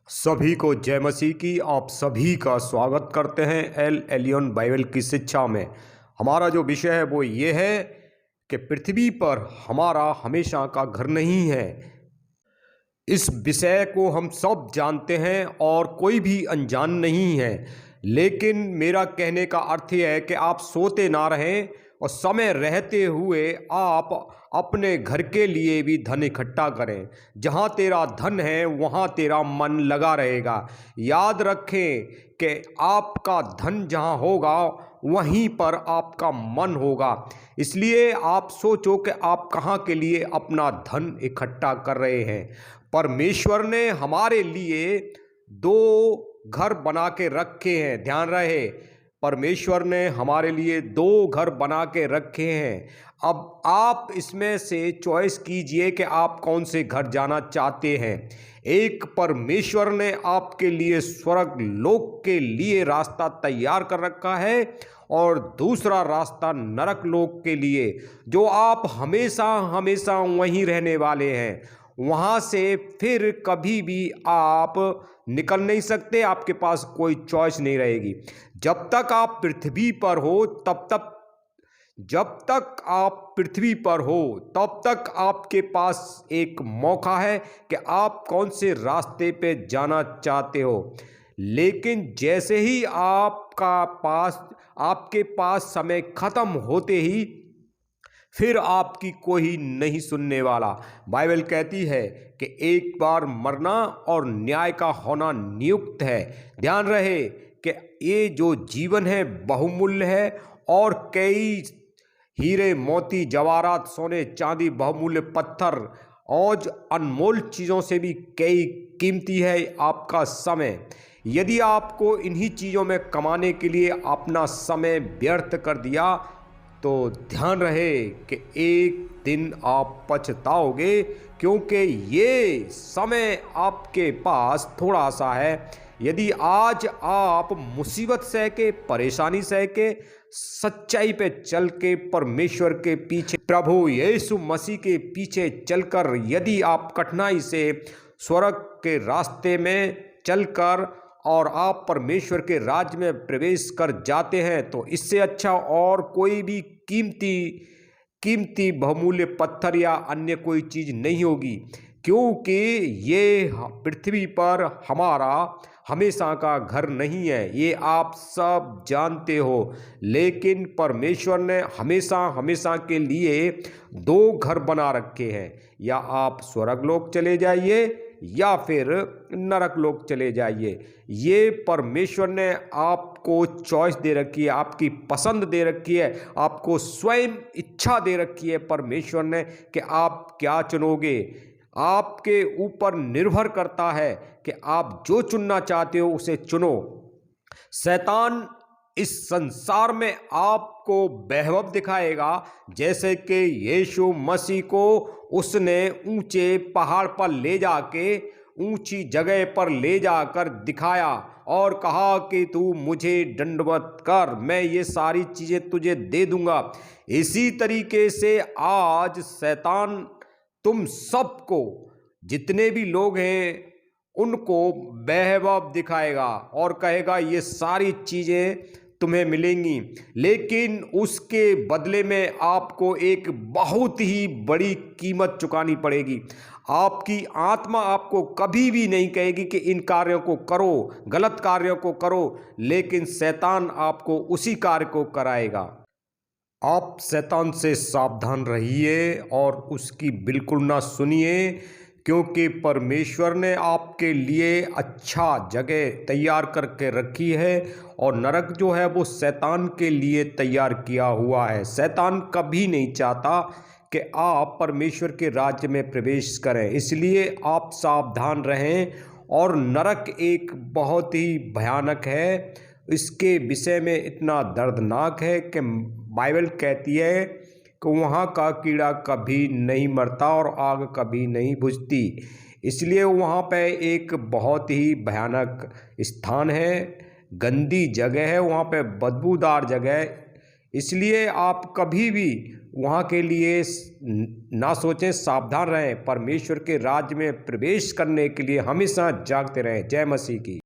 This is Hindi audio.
सभी को जय मसीह की। आप सभी का स्वागत करते हैं एल एलियन बाइबल की शिक्षा में। हमारा जो विषय है वो ये है कि पृथ्वी पर हमारा हमेशा का घर नहीं है। इस विषय को हम सब जानते हैं और कोई भी अनजान नहीं है, लेकिन मेरा कहने का अर्थ यह है कि आप सोते ना रहें और समय रहते हुए आप अपने घर के लिए भी धन इकट्ठा करें। जहाँ तेरा धन है वहाँ तेरा मन लगा रहेगा। याद रखें कि आपका धन जहाँ होगा वहीं पर आपका मन होगा। इसलिए आप सोचो कि आप कहाँ के लिए अपना धन इकट्ठा कर रहे हैं। परमेश्वर ने हमारे लिए दो घर बना के रखे हैं। ध्यान रहे, परमेश्वर ने हमारे लिए दो घर बना के रखे हैं। अब आप इसमें से चॉइस कीजिए कि आप कौन से घर जाना चाहते हैं। एक परमेश्वर ने आपके लिए स्वर्ग लोक के लिए रास्ता तैयार कर रखा है और दूसरा रास्ता नरक लोक के लिए, जो आप हमेशा हमेशा वहीं रहने वाले हैं। वहाँ से फिर कभी भी आप निकल नहीं सकते। आपके पास कोई चॉइस नहीं रहेगी। जब तक आप पृथ्वी पर हो तब तक आपके पास एक मौका है कि आप कौन से रास्ते पे जाना चाहते हो। लेकिन जैसे ही आपके पास समय खत्म होते ही फिर आपकी कोई नहीं सुनने वाला। बाइबल कहती है कि एक बार मरना और न्याय का होना नियुक्त है। ध्यान रहे कि ये जो जीवन है बहुमूल्य है और कई हीरे मोती जवाहरात सोने चांदी बहुमूल्य पत्थर और अनमोल चीज़ों से भी कई कीमती है आपका समय। यदि आपको इन्हीं चीज़ों में कमाने के लिए अपना समय व्यर्थ कर दिया तो ध्यान रहे कि एक दिन आप पछताओगे, क्योंकि ये समय आपके पास थोड़ा सा है। यदि आज आप मुसीबत सह के, परेशानी सह के, सच्चाई पे चल के, परमेश्वर के पीछे, प्रभु यीशु मसीह के पीछे चलकर यदि आप कठिनाई से स्वर्ग के रास्ते में चलकर और आप परमेश्वर के राज्य में प्रवेश कर जाते हैं, तो इससे अच्छा और कोई भी कीमती बहुमूल्य पत्थर या अन्य कोई चीज़ नहीं होगी। क्योंकि ये पृथ्वी पर हमारा हमेशा का घर नहीं है, ये आप सब जानते हो। लेकिन परमेश्वर ने हमेशा हमेशा के लिए दो घर बना रखे हैं। या आप स्वर्गलोक चले जाइए या फिर नरक लोक चले जाइए। ये परमेश्वर ने आपको चॉइस दे रखी है, आपकी पसंद दे रखी है, आपको स्वयं इच्छा दे रखी है परमेश्वर ने कि आप क्या चुनोगे। आपके ऊपर निर्भर करता है कि आप जो चुनना चाहते हो उसे चुनो। शैतान इस संसार में आपको वैभव दिखाएगा, जैसे कि यीशु मसीह को उसने ऊंचे पहाड़ पर ले जाके, ऊंची जगह पर ले जाकर दिखाया और कहा कि तू मुझे दंडवत कर, मैं ये सारी चीज़ें तुझे दे दूंगा। इसी तरीके से आज शैतान तुम सबको, जितने भी लोग हैं उनको वैभव दिखाएगा और कहेगा ये सारी चीज़ें तुम्हें मिलेंगी, लेकिन उसके बदले में आपको एक बहुत ही बड़ी कीमत चुकानी पड़ेगी। आपकी आत्मा आपको कभी भी नहीं कहेगी कि इन कार्यों को करो, गलत कार्यों को करो, लेकिन शैतान आपको उसी कार्य को कराएगा। आप शैतान से सावधान रहिए और उसकी बिल्कुल ना सुनिए, क्योंकि परमेश्वर ने आपके लिए अच्छा जगह तैयार करके रखी है और नरक जो है वो शैतान के लिए तैयार किया हुआ है। शैतान कभी नहीं चाहता कि आप परमेश्वर के राज्य में प्रवेश करें, इसलिए आप सावधान रहें। और नरक एक बहुत ही भयानक है, इसके विषय में इतना दर्दनाक है कि बाइबल कहती है कि वहाँ का कीड़ा कभी नहीं मरता और आग कभी नहीं बुझती। इसलिए वहाँ पे एक बहुत ही भयानक स्थान है, गंदी जगह है, वहाँ पे बदबूदार जगह है। इसलिए आप कभी भी वहाँ के लिए ना सोचें, सावधान रहें। परमेश्वर के राज्य में प्रवेश करने के लिए हमेशा जागते रहें। जय मसीह की।